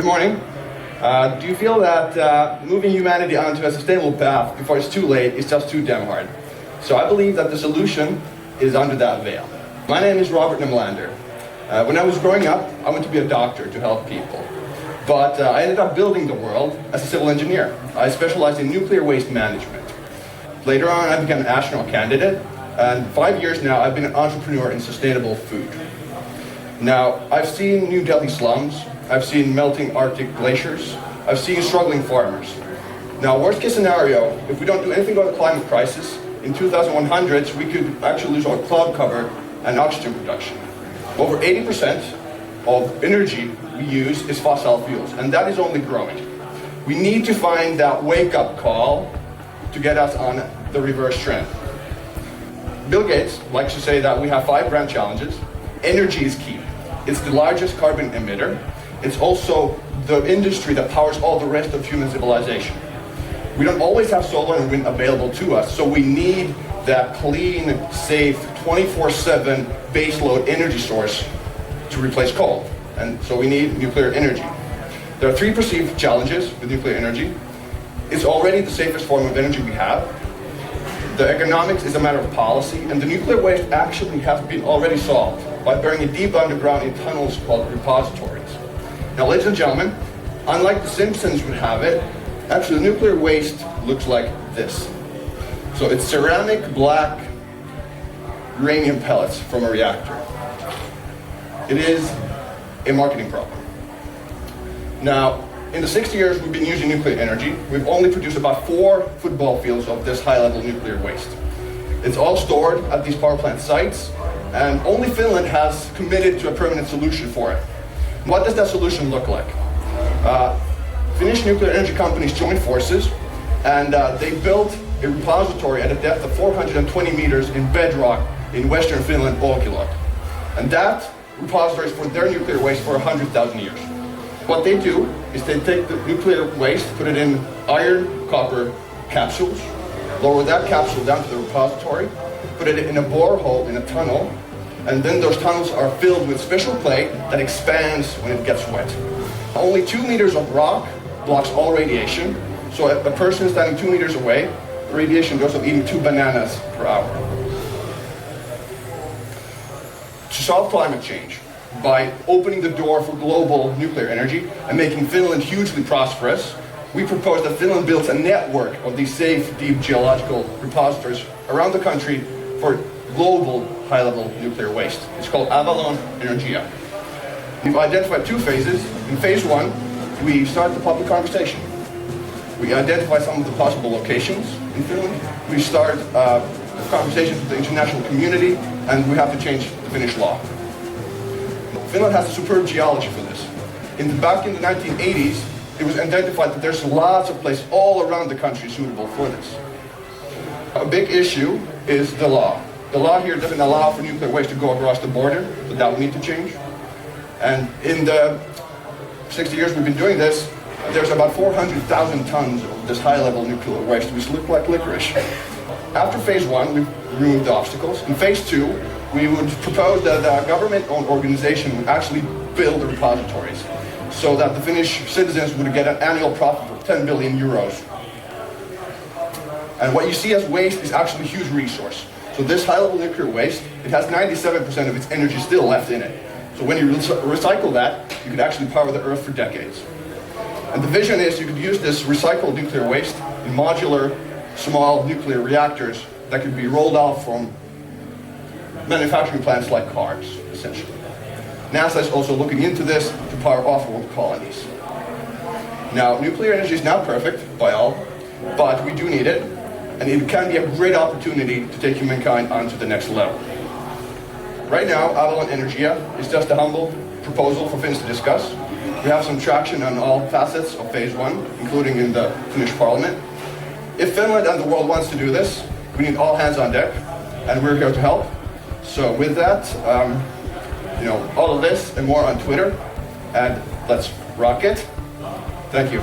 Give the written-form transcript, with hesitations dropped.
Good morning. Do you feel that moving humanity onto a sustainable path before it's too late is just too damn hard? So I believe that the solution is under that veil. My name is Robert Nemlander. When I was growing up, I wanted to be a doctor to help people. But I ended up building the world as a civil engineer. I specialized in nuclear waste management. Later on, I became an astronaut candidate, and 5 years now, I've been an entrepreneur in sustainable food. Now, I've seen New Delhi slums, I've seen melting Arctic glaciers, I've seen struggling farmers. Now, worst case scenario, if we don't do anything about the climate crisis, in 2100s, we could actually lose our cloud cover and oxygen production. Over 80% of energy we use is fossil fuels, and that is only growing. We need to find that wake-up call to get us on the reverse trend. Bill Gates likes to say that we have 5 grand challenges. Energy is key. It's the largest carbon emitter. It's also the industry that powers all the rest of human civilization. We don't always have solar and wind available to us, so we need that clean, safe, 24/7 baseload energy source to replace coal. And so we need nuclear energy. There are 3 perceived challenges with nuclear energy. It's already the safest form of energy we have. The economics is a matter of policy, and the nuclear waste actually has been already solved by burying it deep underground in tunnels called repositories. Now, ladies and gentlemen, unlike The Simpsons would have it, actually nuclear waste looks like this. So it's ceramic black uranium pellets from a reactor. It is a marketing problem. Now, in the 60 years we've been using nuclear energy, we've only produced about 4 football fields of this high-level nuclear waste. It's all stored at these power plant sites, and only Finland has committed to a permanent solution for it. What does that solution look like? Finnish nuclear energy companies joined forces, and they built a repository at a depth of 420 meters in bedrock in western Finland, Olkiluoto. And that repository is for their nuclear waste for 100,000 years. What they do is they take the nuclear waste, put it in iron, copper capsules, lower that capsule down to the repository, put it in a borehole in a tunnel, and then those tunnels are filled with special clay that expands when it gets wet. Only 2 meters of rock blocks all radiation, so if a person is standing 2 meters away, the radiation goes of eating 2 bananas per hour. To solve climate change, by opening the door for global nuclear energy and making Finland hugely prosperous, we propose that Finland builds a network of these safe, deep geological repositories around the country for global high-level nuclear waste. It's called Avalon Energia. We've identified 2 phases. In phase 1, we start the public conversation. We identify some of the possible locations in Finland. We start conversations with the international community, and we have to change the Finnish law. Finland has a superb geology for this. Back in the 1980s, it was identified that there's lots of places all around the country suitable for this. A big issue is the law. The law here doesn't allow for nuclear waste to go across the border, so that will need to change. And in the 60 years we've been doing this, there's about 400,000 tons of this high-level nuclear waste, which look like licorice. After phase 1, we've removed the obstacles. In phase 2, we would propose that a government-owned organization would actually build the repositories so that the Finnish citizens would get an annual profit of 10 billion euros. And what you see as waste is actually a huge resource. So this high-level nuclear waste, it has 97% of its energy still left in it. So when you recycle that, you can actually power the Earth for decades. And the vision is you could use this recycled nuclear waste in modular, small nuclear reactors that could be rolled out from manufacturing plants like cars, essentially. NASA is also looking into this to power off-world colonies. Now, nuclear energy is not perfect by all, but we do need it, and it can be a great opportunity to take humankind onto the next level. Right now, Avalon Energia is just a humble proposal for Finns to discuss. We have some traction on all facets of phase 1, including in the Finnish parliament. If Finland and the world wants to do this, we need all hands on deck, and we're here to help. So with that, all of this and more on Twitter, and let's rock it. Thank you.